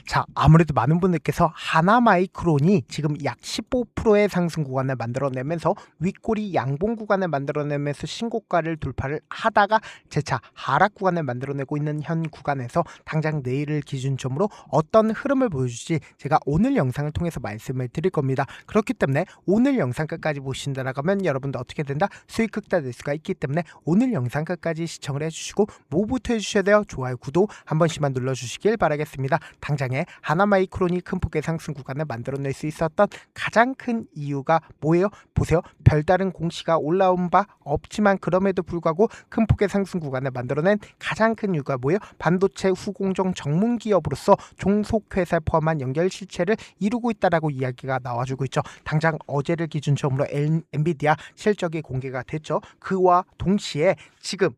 자, 아무래도 많은 분들께서 하나마이크론이 지금 약 15%의 상승 구간을 만들어내면서 윗꼬리 양봉 구간을 만들어내면서 신고가를 돌파를 하다가 재차 하락 구간을 만들어내고 있는 현 구간에서 당장 내일을 기준점으로 어떤 흐름을 보여줄지 제가 오늘 영상을 통해서 말씀을 드릴 겁니다. 그렇기 때문에 오늘 영상 끝까지 보신다라고 하면 여러분도 어떻게 된다? 수익 극대화될 수가 있기 때문에 오늘 영상 끝까지 시청을 해주시고 뭐부터 해주셔야 돼요? 좋아요, 구독 한 번씩만 눌러주시길 바라겠습니다. 당장에 하나마이크론이 큰 폭의 상승 구간을 만들어낼 수 있었던 가장 큰 이유가 뭐예요? 보세요. 별다른 공시가 올라온 바 없지만 그럼에도 불구하고 큰 폭의 상승 구간을 만들어낸 가장 큰 이유가 뭐예요? 반도체 후공정 전문 기업으로서 종속회사를 포함한 연결 실체를 이루고 있다라고 이야기가 나와주고 있죠. 당장 어제를 기준점으로 엔비디아 실적이 공개가 됐죠. 그와 동시에 지금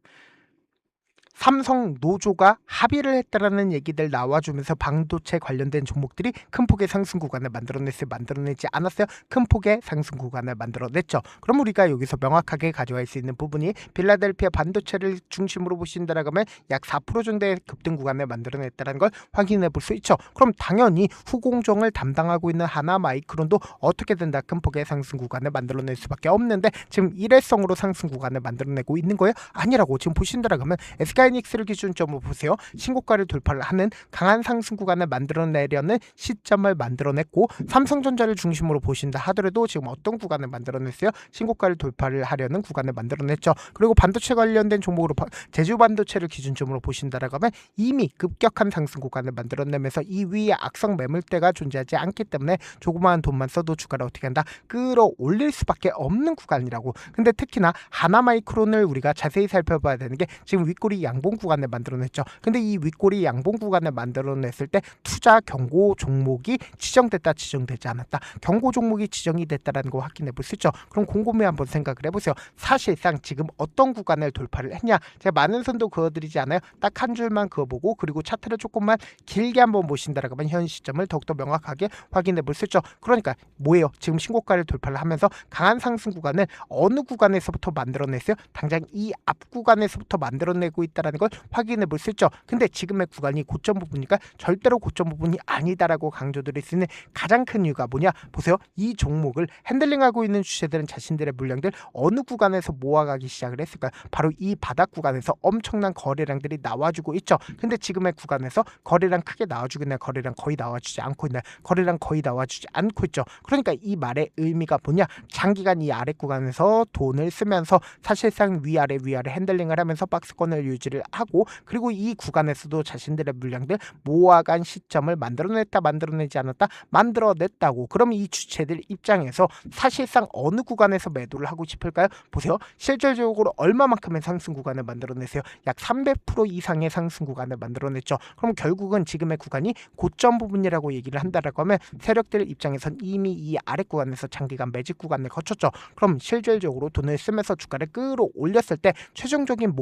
삼성 노조가 합의를 했다라는 얘기들 나와주면서 반도체 관련된 종목들이 큰 폭의 상승 구간을 만들어내지 않았어요. 큰 폭의 상승 구간을 만들어냈죠. 그럼 우리가 여기서 명확하게 가져갈 수 있는 부분이 필라델피아 반도체를 중심으로 보신다라고 하면 약 4% 정도의 급등 구간을 만들어냈다는 걸 확인해 볼 수 있죠. 그럼 당연히 후공정을 담당하고 있는 하나마이크론도 어떻게 된다? 큰 폭의 상승 구간을 만들어낼 수밖에 없는데 지금 일회성으로 상승 구간을 만들어내고 있는 거예요? 아니라고. 지금 보신다라고 하면 SK하이닉스를 기준점으로 보세요. 신고가를 돌파를 하는 강한 상승 구간을 만들어내려는 시점을 만들어냈고 삼성전자를 중심으로 보신다 하더라도 지금 어떤 구간을 만들어냈어요? 신고가를 돌파를 하려는 구간을 만들어냈죠. 그리고 반도체 관련된 종목으로 제주반도체를 기준점으로 보신다라고 하면 이미 급격한 상승 구간을 만들어내면서 이 위에 악성 매물대가 존재하지 않기 때문에 조그마한 돈만 써도 주가를 어떻게 한다? 끌어올릴 수밖에 없는 구간이라고. 근데 특히나 하나마이크론을 우리가 자세히 살펴봐야 되는 게 지금 윗꼬리 양봉 구간을 만들어냈죠. 근데 이 윗꼬리 양봉 구간을 만들어냈을 때 투자 경고 종목이 지정됐다, 지정되지 않았다. 경고 종목이 지정이 됐다라는 거 확인해 볼 수 있죠. 그럼 곰곰이 한번 생각을 해보세요. 사실상 지금 어떤 구간을 돌파를 했냐? 제가 많은 선도 그어드리지 않아요. 딱 한 줄만 그어보고 그리고 차트를 조금만 길게 한번 보신다라고 하면 현 시점을 더욱더 명확하게 확인해 볼 수 있죠. 그러니까 뭐예요? 지금 신고가를 돌파를 하면서 강한 상승 구간을 어느 구간에서부터 만들어냈어요? 당장 이 앞 구간에서부터 만들어내고 있다라는 걸 확인해 볼 수 있죠. 근데 지금의 구간이 고점 부분이니까 절대로 고점 부분이 아니다라고 강조드릴 수 있는 가장 큰 이유가 뭐냐? 보세요. 이 종목을 핸들링하고 있는 주체들은 자신들의 물량들 어느 구간에서 모아가기 시작을 했을까요? 바로 이 바닥 구간에서 엄청난 거래량들이 나와주고 있죠. 근데 지금의 구간에서 거래량 크게 나와주고 있나요? 거래량 거의 나와주지 않고 있나요? 거래량 거의 나와주지 않고 있죠. 그러니까 이 말의 의미가 뭐냐? 장기간 이 아래 구간에서 돈을 쓰면서 사실상 위아래 핸들링을 하면서 박스권을 유지를 하고 그리고 이 구간에서도 자신들의 물량들 모아간 시점을 만들어내지 않았다? 만들어냈다고. 그럼 이 주체들 입장에서 사실상 어느 구간에서 매도를 하고 싶을까요? 보세요. 실질적으로 얼마만큼의 상승 구간을 만들어냈어요? 약 300% 이상의 상승 구간을 만들어냈죠. 그럼 결국은 지금의 구간이 고점 부분이라고 얘기를 한다라고 하면 세력들 입장에선 이미 이 아래 구간에서 장기간 매집 구간을 거쳤죠. 그럼 실질적으로 돈을 쓰면서 주가를 끌어올렸을 때 최종적인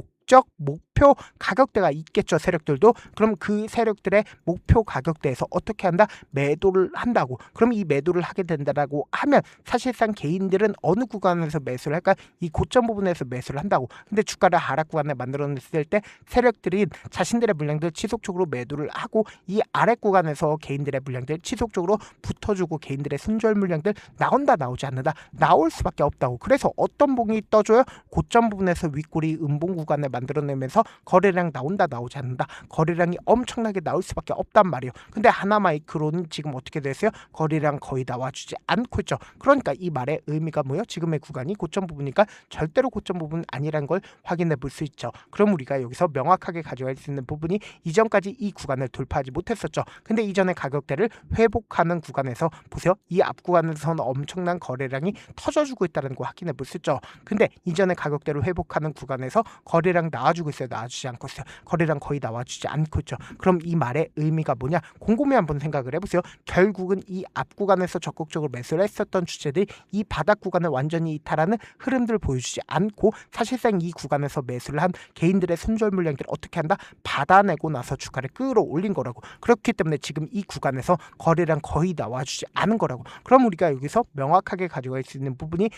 목표 가격대가 있겠죠. 세력들도. 그럼 그 세력들의 목표 가격대에서 어떻게 한다? 매도를 한다고. 그럼 이 매도를 하게 된다라고 하면 사실상 개인들은 어느 구간에서 매수를 할까? 이 고점 부분에서 매수를 한다고. 근데 주가를 하락 구간에 만들어냈을 때 세력들이 자신들의 물량들 지속적으로 매도를 하고 이 아래 구간에서 개인들의 물량들 지속적으로 붙어주고 개인들의 순절 물량들 나온다, 나오지 않는다? 나올 수밖에 없다고. 그래서 어떤 봉이 떠줘요? 고점 부분에서 윗꼬리 음봉 구간을 만들어내면서 거래량 나온다, 나오지 않는다? 거래량이 엄청나게 나올 수밖에 없단 말이에요. 근데 하나마이크론은 지금 어떻게 됐어요? 거래량 거의 나와주지 않고 있죠. 그러니까 이 말의 의미가 뭐예요? 지금의 구간이 고점 부분이니까 절대로 고점 부분 아니란 걸 확인해 볼 수 있죠. 그럼 우리가 여기서 명확하게 가져갈 수 있는 부분이 이전까지 이 구간을 돌파하지 못했었죠. 근데 이전의 가격대를 회복하는 구간에서 보세요. 이 앞 구간에서는 엄청난 거래량이 터져주고 있다는 거 확인해 볼 수 있죠. 근데 이전의 가격대를 회복하는 구간에서 거래량 나와주고 있어요? 나와주지 않고 있어요? 거래량 거의 나와주지 않고 있죠. 그럼 이 말의 의미가 뭐냐? 곰곰이 한번 생각을 해보세요. 결국은 이 앞 구간에서 적극적으로 매수를 했었던 주체들이 이 바닥 구간을 완전히 이탈하는 흐름들을 보여주지 않고 사실상 이 구간에서 매수를 한 개인들의 손절 물량들을 어떻게 한다? 받아내고 나서 주가를 끌어올린 거라고. 그렇기 때문에 지금 이 구간에서 거래량 거의 나와주지 않은 거라고. 그럼 우리가 여기서 명확하게 가져갈 수 있는 부분이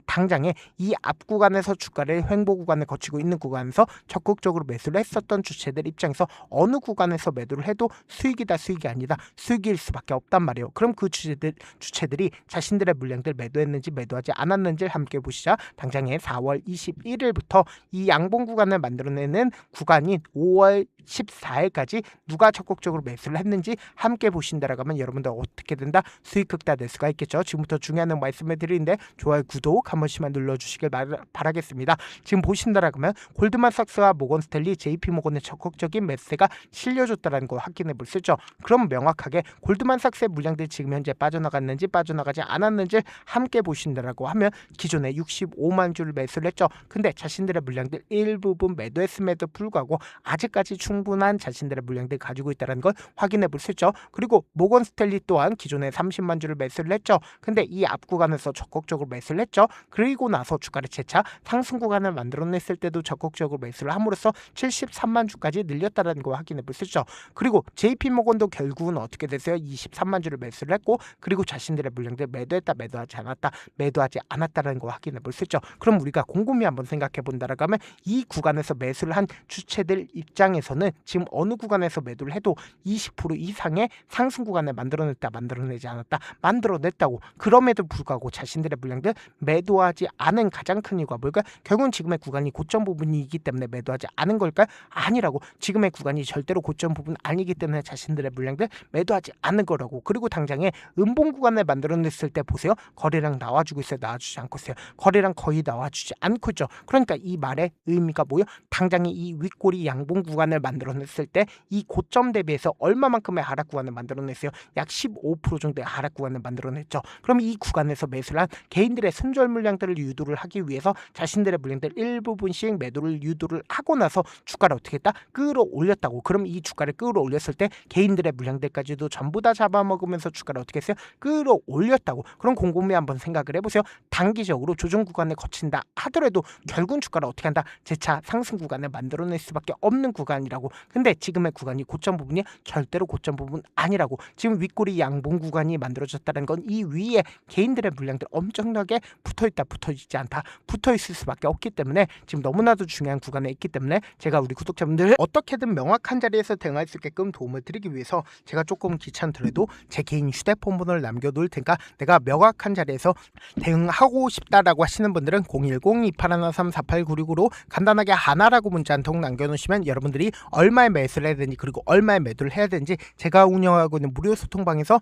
당장에 이 앞 구간에서 주가를 횡보 구간을 거치고 있는 구간에서 구간에서 적극적으로 매수를 했었던 주체들 입장에서 어느 구간에서 매도를 해도 수익이다 수익이 아니다 수익일 수밖에 없단 말이에요. 그럼 그 주체들이 자신들의 물량들 매도했는지 매도하지 않았는지를 함께 보시자. 당장에 4월 21일부터 이 양봉 구간을 만들어내는 구간인 5월 14일까지 누가 적극적으로 매수를 했는지 함께 보신다라고 하면 여러분들 어떻게 된다? 수익 극대화될 수가 있겠죠. 지금부터 중요한 말씀을 드리는데 좋아요, 구독 한 번씩만 눌러주시길 바라겠습니다. 지금 보신다라고 하면 골드만삭스와 모건스탠리, JP모건의 적극적인 매수세가 실려줬다는 거 확인해 볼 수 있죠. 그럼 명확하게 골드만삭스의 물량들이 지금 현재 빠져나갔는지 빠져나가지 않았는지 함께 보신다라고 하면 기존에 65만 주를 매수를 했죠. 근데 자신들의 물량들 일부분 매도했음에도 불구하고 아직까지 충분한 자신들의 물량들 가지고 있다는 걸 확인해 볼 수 있죠. 그리고 모건스탠리 또한 기존에 30만 주를 매수를 했죠. 근데 이 앞 구간에서 적극적으로 매수를 했죠. 그리고 나서 주가를 재차 상승 구간을 만들어냈을 때도 적극적으로 매수를 함으로써 73만 주까지 늘렸다는 걸 확인해 볼 수 있죠. 그리고 JP모건도 결국은 어떻게 됐어요? 23만 주를 매수를 했고 그리고 자신들의 물량들 매도했다 매도하지 않았다 매도하지 않았다는 걸 확인해 볼 수 있죠. 그럼 우리가 곰곰이 한번 생각해 본다라고 하면 이 구간에서 매수를 한 주체들 입장에서는 지금 어느 구간에서 매도를 해도 20% 이상의 상승 구간을 만들어냈다 만들어내지 않았다 만들어냈다고. 그럼에도 불구하고 자신들의 물량들 매도하지 않은 가장 큰 이유가 뭘까? 결국은 지금의 구간이 고점 부분이기 때문에 매도하지 않은 걸까? 아니라고. 지금의 구간이 절대로 고점 부분 아니기 때문에 자신들의 물량들 매도하지 않은 거라고. 그리고 당장에 음봉 구간을 만들어냈을 때 보세요. 거래량 나와주고 있어요? 나와주지 않고 있어요? 거래량 거의 나와주지 않고 있죠. 그러니까 이 말의 의미가 뭐예요? 당장에 이 윗꼬리 양봉 구간을 만들어냈을 때 이 고점 대비해서 얼마만큼의 하락 구간을 만들어냈어요? 약 15% 정도의 하락 구간을 만들어냈죠. 그럼 이 구간에서 매수를 한 개인들의 손절 물량들을 유도를 하기 위해서 자신들의 물량들 일부분씩 매도를 유도를 하고 나서 주가를 어떻게 했다? 끌어올렸다고. 그럼 이 주가를 끌어올렸을 때 개인들의 물량들까지도 전부 다 잡아먹으면서 주가를 어떻게 했어요? 끌어올렸다고. 그럼 곰곰이 한번 생각을 해보세요. 단기적으로 조정 구간을 거친다 하더라도 결국은 주가를 어떻게 한다? 재차 상승 구간을 만들어낼 수밖에 없는 구간이라고. 근데 지금의 구간이 고점 부분이 절대로 고점 부분 아니라고. 지금 윗꼬리 양봉 구간이 만들어졌다는 건 이 위에 개인들의 물량들 엄청나게 붙어있다 붙어있지 않다 붙어있을 수밖에 없기 때문에 지금 너무나도 중요한 구간에 있기 때문에 제가 우리 구독자분들 어떻게든 명확한 자리에서 대응할 수 있게끔 도움을 드리기 위해서 제가 조금 귀찮더라도 제 개인 휴대폰 번호를 남겨놓을 테니까 내가 명확한 자리에서 대응하고 싶다라고 하시는 분들은 010-2813-4896으로 간단하게 하나라고 문자 한 통 남겨놓으시면 여러분들이 얼마에 매수를 해야 되는지 그리고 얼마에 매도를 해야 되는지 제가 운영하고 있는 무료 소통방에서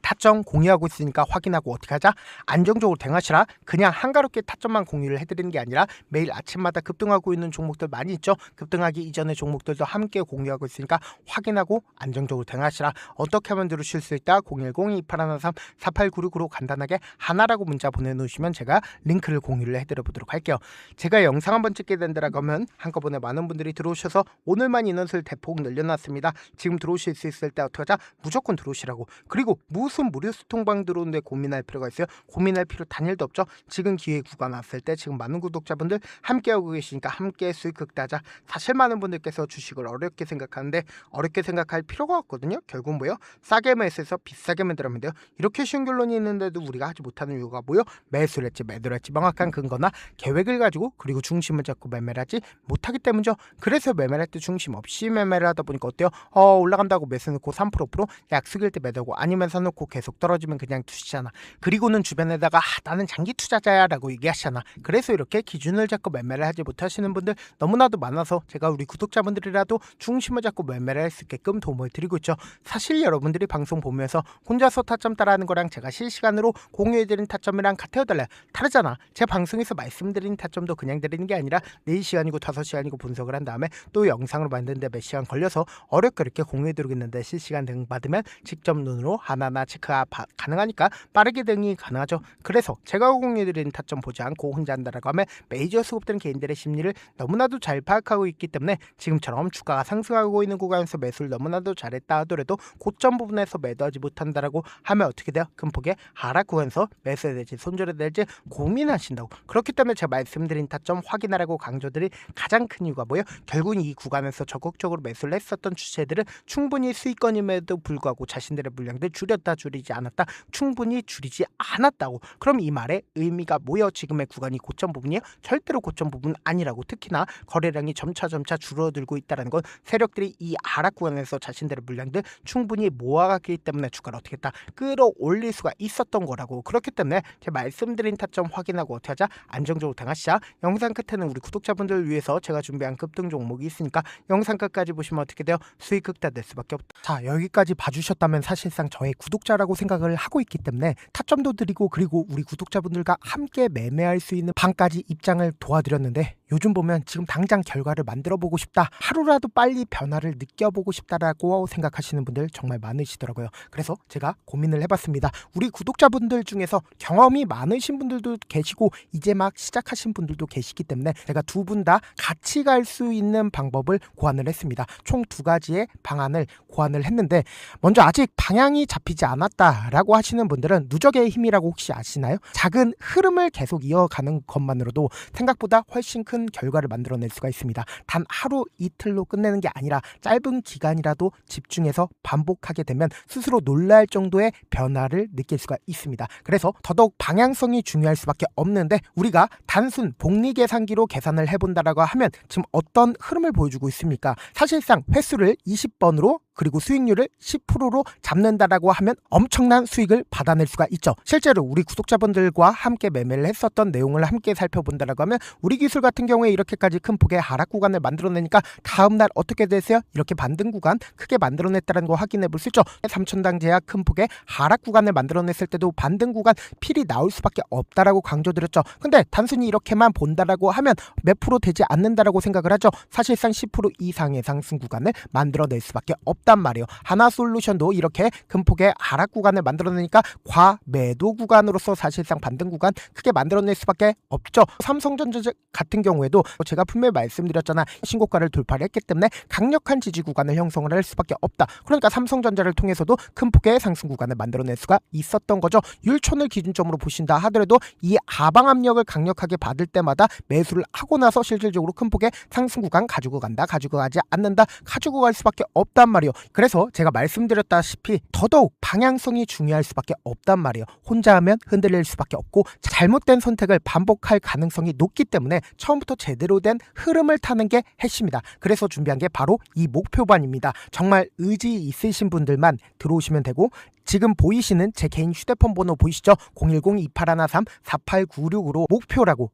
타점 공유하고 있으니까 확인하고 어떻게 하자? 안정적으로 대응하시라. 그냥 한가롭게 타점만 공유를 해드리는 게 아니라 매일 아침마다 급등하고 있는 종목들 많이 있죠. 급등하기 이전의 종목들도 함께 공유하고 있으니까 확인하고 안정적으로 대응하시라. 어떻게 하면 들으실 수 있다? 010-2813-4896으로 간단하게 하나라고 문자 보내놓으시면 제가 링크를 공유를 해드려 보도록 할게요. 제가 영상 한번 찍게 된다라고 하면 한꺼번에 많은 분들이 들어오셔서 오늘만 인원수를 대폭 늘려놨습니다. 지금 들어오실 수 있을 때 어떻게 하자? 무조건 들어오시라고. 그리고 무슨 무료 소통방 들어오는데 고민할 필요가 있어요? 고민할 필요 단일도 없죠. 지금 기회 구간 왔을 때 지금 많은 구독자분들 함께하고 계시니까 함께 수익 극대화자. 사실 많은 분들께서 주식을 어렵게 생각하는데 어렵게 생각할 필요가 없거든요. 결국 뭐예요? 싸게 매수해서 비싸게 만들면 돼요. 이렇게 쉬운 결론이 있는데도 우리가 하지 못하는 이유가 뭐예요? 매수를 했지 매도를 했지 명확한 근거나 계획을 가지고 그리고 중심을 잡고 매매를 하지 못하기 때문이죠. 그래서 매매를 할 때 중심 없이 매매를 하다 보니까 어때요? 올라간다고 매수 넣고 3% 약속일 때 매도하고 아니면 사놓고 계속 떨어지면 그냥 투시잖아. 그리고는 주변에다가 나는 장기 투자자야 라고 얘기하시잖아. 그래서 이렇게 기준을 잡고 매매를 하지 못하시는 분들 너무나도 많아서 제가 우리 구독자분들이라도 중심을 잡고 매매를 할 수 있게끔 도움을 드리고 있죠. 사실 여러분들이 방송 보면서 혼자서 타점 따라하는 거랑 제가 실시간으로 공유해드린 타점이랑 같아요 달라요? 다르잖아. 제 방송에서 말씀드린 타점도 그냥 드리는 게 아니라 4시간이고 5시간이고 분석을 한 다음에 또 영상으로 만드는데 몇 시간 걸려서 어렵게 이렇게 공유해드리고 있는데 실시간 대응 받으면 직접 눈으로 하나하나 체크가 가능하니까 빠르게 대응이 가능하죠. 그래서 제가 공유해드리는 타점 보지 않고 혼자 한다라고 하면 메이저 수급되는 개인들의 심리를 너무나도 잘 파악하고 있기 때문에 지금처럼 주가가 상승하고 있는 구간에서 매수를 너무나도 잘했다 하더라도 고점 부분에서 매도하지 못한다라고 하면 어떻게 돼요? 큰 폭의 하락 구간에서 매수해야 될지 손절해야 될지 고민하신다고. 그렇기 때문에 제가 말씀드린 타점 확인하라고 강조드린 가장 큰 이유가 뭐예요? 결국은 이 구간에서 적극적으로 매수를 했었던 주체들은 충분히 수익권임에도 불구하고 자신들의 물량들 줄였다 줄였다 줄이지 않았다, 충분히 줄이지 않았다고. 그럼 이 말의 의미가 뭐여? 지금의 구간이 고점 부분이요? 절대로 고점 부분 아니라고. 특히나 거래량이 점차 줄어들고 있다는 건 세력들이 이 하락 구간에서 자신들의 물량들 충분히 모아갔기 때문에 주가를 어떻게 했다? 끌어올릴 수가 있었던 거라고. 그렇기 때문에 제 말씀드린 타점 확인하고 어떻게 하자? 안정적으로 당하시자. 영상 끝에는 우리 구독자분들을 위해서 제가 준비한 급등 종목이 있으니까 영상 끝까지 보시면 어떻게 돼요? 수익 극대화될 수밖에 없다. 자, 여기까지 봐주셨다면 사실상 저의 구독자라고 생각을 하고 있기 때문에 타점도 드리고, 그리고 우리 구독자분들과 함께 매매할 수 있는 방까지 입장을 도와드렸는데, 요즘 보면 지금 당장 결과를 만들어 보고 싶다, 하루라도 빨리 변화를 느껴보고 싶다라고 생각하시는 분들 정말 많으시더라고요. 그래서 제가 고민을 해봤습니다. 우리 구독자분들 중에서 경험이 많으신 분들도 계시고 이제 막 시작하신 분들도 계시기 때문에 제가 두 분 다 같이 갈 수 있는 방법을 고안을 했습니다. 총 2가지의 방안을 고안을 했는데, 먼저 아직 방향이 잡히지 않았다라고 하시는 분들은 누적의 힘이라고 혹시 아시나요? 작은 흐름을 계속 이어가는 것만으로도 생각보다 훨씬 큰 결과를 만들어낼 수가 있습니다. 단 하루 이틀로 끝내는 게 아니라 짧은 기간이라도 집중해서 반복하게 되면 스스로 놀랄 정도의 변화를 느낄 수가 있습니다. 그래서 더더욱 방향성이 중요할 수밖에 없는데, 우리가 단순 복리 계산기로 계산을 해본다라고 하면 지금 어떤 흐름을 보여주고 있습니까? 사실상 횟수를 20번으로 그리고 수익률을 10%로 잡는다라고 하면 엄청난 수익을 받아낼 수가 있죠. 실제로 우리 구독자분들과 함께 매매를 했었던 내용을 함께 살펴본다라고 하면 우리 기술 같은 경우에 이렇게까지 큰 폭의 하락 구간을 만들어내니까 다음날 어떻게 되세요? 이렇게 반등 구간 크게 만들어냈다는 거 확인해 볼 수 있죠. 3천당 제약 큰 폭의 하락 구간을 만들어냈을 때도 반등 구간 필이 나올 수밖에 없다라고 강조드렸죠. 근데 단순히 이렇게만 본다라고 하면 몇 프로 되지 않는다라고 생각을 하죠. 사실상 10% 이상의 상승 구간을 만들어낼 수밖에 없단 말이에요. 하나솔루션도 이렇게 큰 폭의 하락 구간을 만들어내니까 과매도 구간으로서 사실상 반등 구간 크게 만들어낼 수밖에 없죠. 삼성전자 같은 경우에도 제가 분명히 말씀드렸잖아. 신고가를 돌파를 했기 때문에 강력한 지지 구간을 형성을 할 수밖에 없다. 그러니까 삼성전자를 통해서도 큰 폭의 상승 구간을 만들어낼 수가 있었던 거죠. 율촌을 기준점으로 보신다 하더라도 이 하방 압력을 강력하게 받을 때마다 매수를 하고 나서 실질적으로 큰 폭의 상승 구간 가지고 간다, 가지고 가지 않는다, 가지고 갈 수밖에 없단 말이에요. 그래서 제가 말씀드렸다시피 더더욱 방향성이 중요할 수밖에 없단 말이에요. 혼자 하면 흔들릴 수밖에 없고 잘못된 선택을 반복할 가능성이 높기 때문에 처음부터 제대로 된 흐름을 타는 게 핵심이다. 그래서 준비한 게 바로 이 목표반입니다. 정말 의지 있으신 분들만 들어오시면 되고, 지금 보이시는 제 개인 휴대폰 번호 보이시죠? 010-2813-4896으로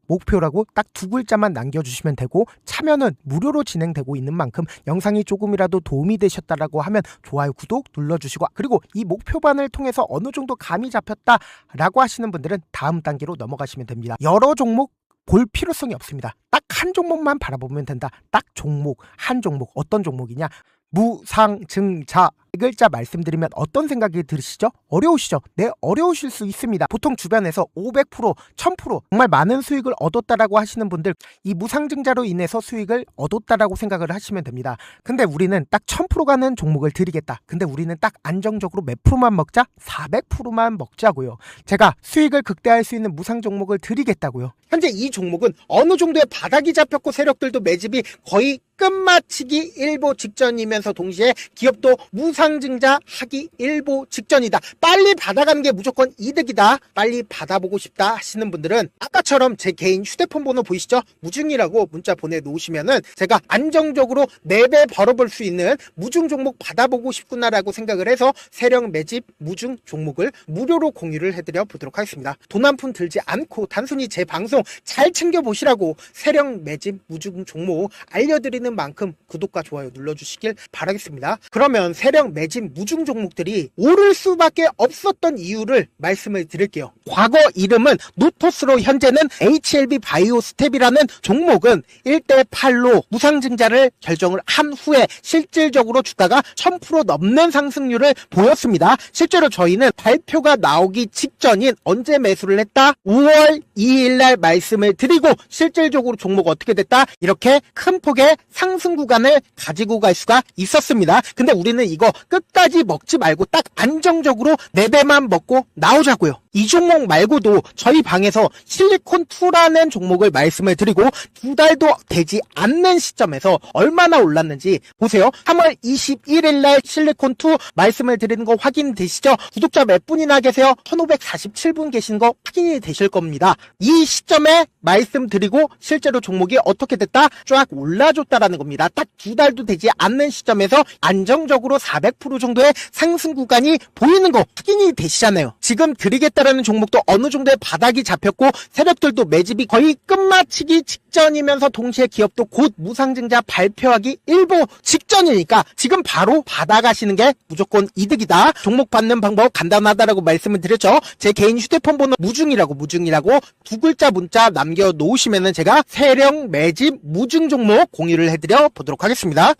목표라고 딱 2글자만 남겨주시면 되고, 참여는 무료로 진행되고 있는 만큼 영상이 조금이라도 도움이 되셨다라고 하면 좋아요, 구독 눌러주시고, 그리고 이 목표반을 통해서 어느 정도 감이 잡혔다라고 하시는 분들은 다음 단계로 넘어가시면 됩니다. 여러 종목 볼 필요성이 없습니다. 딱 한 종목만 바라보면 된다. 딱 종목, 한 종목. 어떤 종목이냐? 무상증자. 이 글자 말씀드리면 어떤 생각이 들으시죠? 어려우시죠? 네, 어려우실 수 있습니다. 보통 주변에서 500%, 1000% 정말 많은 수익을 얻었다라고 하시는 분들, 이 무상증자로 인해서 수익을 얻었다라고 생각을 하시면 됩니다. 근데 우리는 딱 1000% 가는 종목을 드리겠다. 근데 우리는 딱 안정적으로 몇 프로만 먹자? 400%만 먹자고요. 제가 수익을 극대화할 수 있는 무상 종목을 드리겠다고요. 현재 이 종목은 어느 정도의 바닥이 잡혔고 세력들도 매집이 거의 끝마치기 일보 직전이면서 동시에 기업도 무상증자 하기 일보 직전이다. 빨리 받아가는 게 무조건 이득이다. 빨리 받아보고 싶다 하시는 분들은 아까처럼 제 개인 휴대폰 번호 보이시죠? 무중이라고 문자 보내놓으시면은 제가 안정적으로 4배 벌어볼 수 있는 무중 종목 받아보고 싶구나라고 생각을 해서 세력 매집 무중 종목을 무료로 공유를 해드려 보도록 하겠습니다. 돈 한 푼 들지 않고 단순히 제 방송 잘 챙겨보시라고 세력 매집 무중 종목 알려드리는 만큼 구독과 좋아요 눌러주시길 바라겠습니다. 그러면 세력 매집 무중 종목들이 오를 수밖에 없었던 이유를 말씀을 드릴게요. 과거 이름은 노토스로 현재는 HLB 바이오스텝이라는 종목은 1대8로 무상증자를 결정을 한 후에 실질적으로 주가가 1000% 넘는 상승률을 보였습니다. 실제로 저희는 발표가 나오기 직전인 언제 매수를 했다? 5월 2일날 말씀을 드리고 실질적으로 종목 어떻게 됐다? 이렇게 큰 폭의 상승 구간을 가지고 갈 수가 있었습니다. 근데 우리는 이거 끝까지 먹지 말고 딱 안정적으로 4배만 먹고 나오자고요. 이 종목 말고도 저희 방에서 실리콘2라는 종목을 말씀을 드리고 2달도 되지 않는 시점에서 얼마나 올랐는지 보세요. 3월 21일 날 실리콘2 말씀을 드리는 거 확인되시죠? 구독자 몇 분이나 계세요? 1547분 계신 거 확인이 되실 겁니다. 이 시점에 말씀드리고 실제로 종목이 어떻게 됐다? 쫙 올라줬다라는 겁니다. 딱 2달도 되지 않는 시점에서 안정적으로 400% 정도의 상승 구간이 보이는 거 확인이 되시잖아요. 지금 드리겠다라는 종목도 어느 정도의 바닥이 잡혔고 세력들도 매집이 거의 끝마치기 직전이면서 동시에 기업도 곧 무상증자 발표하기 일보 직전이니까 지금 바로 받아가시는 게 무조건 이득이다. 종목 받는 방법 간단하다라고 말씀을 드렸죠. 제 개인 휴대폰 번호 무중이라고 두 글자 문자 남겨놓으시면은 제가 세력 매집 무중 종목 공유를 해드려 보도록 하겠습니다.